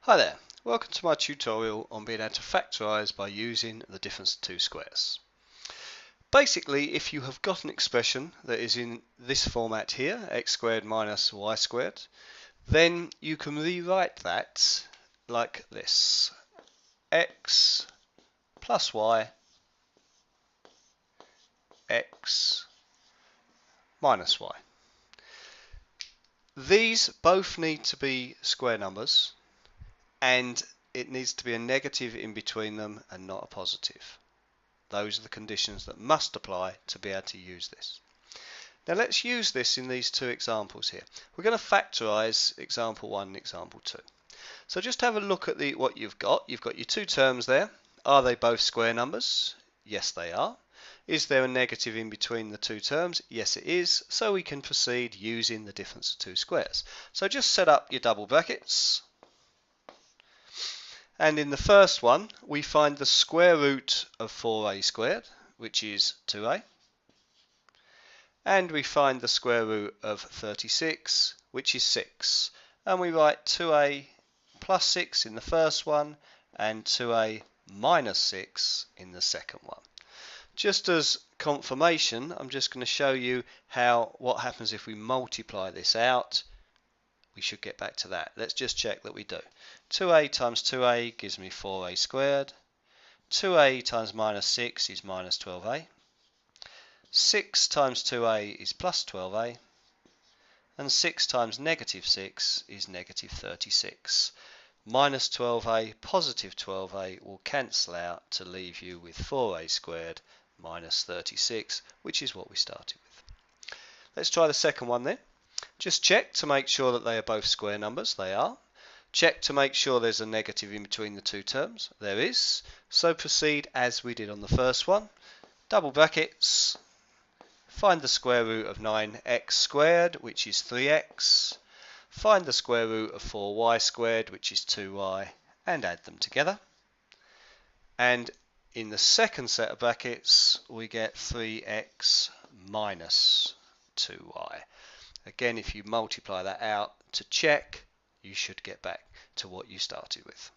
Hi there, welcome to my tutorial on being able to factorise by using the difference of two squares. Basically, if you have got an expression that is in this format here, x squared minus y squared, then you can rewrite that like this: x plus y, x minus y. These both need to be square numbers, and it needs to be a negative in between them and not a positive. Those are the conditions that must apply to be able to use this. Now let's use this in these two examples here. We're going to factorise example 1 and example 2. So just have a look at what you've got. You've got your two terms there. Are they both square numbers? Yes, they are. Is there a negative in between the two terms? Yes, it is. So we can proceed using the difference of two squares. So just set up your double brackets. And in the first one, we find the square root of 4a squared, which is 2a. And we find the square root of 36, which is 6. And we write 2a plus 6 in the first one and 2a minus 6 in the second one. Just as confirmation, I'm just going to show you what happens if we multiply this out. We should get back to that. Let's just check that we do. 2a times 2a gives me 4a squared. 2a times minus 6 is minus 12a. 6 times 2a is plus 12a. And 6 times negative 6 is negative 36. Minus 12a, positive 12a will cancel out to leave you with 4a squared minus 36, which is what we started with. Let's try the second one then. Just check to make sure that they are both square numbers. They are. Check to make sure there's a negative in between the two terms. There is. So proceed as we did on the first one. Double brackets. Find the square root of 9x squared, which is 3x. Find the square root of 4y squared, which is 2y, and add them together. And in the second set of brackets, we get 3x minus 2y. Again, if you multiply that out to check, you should get back to what you started with.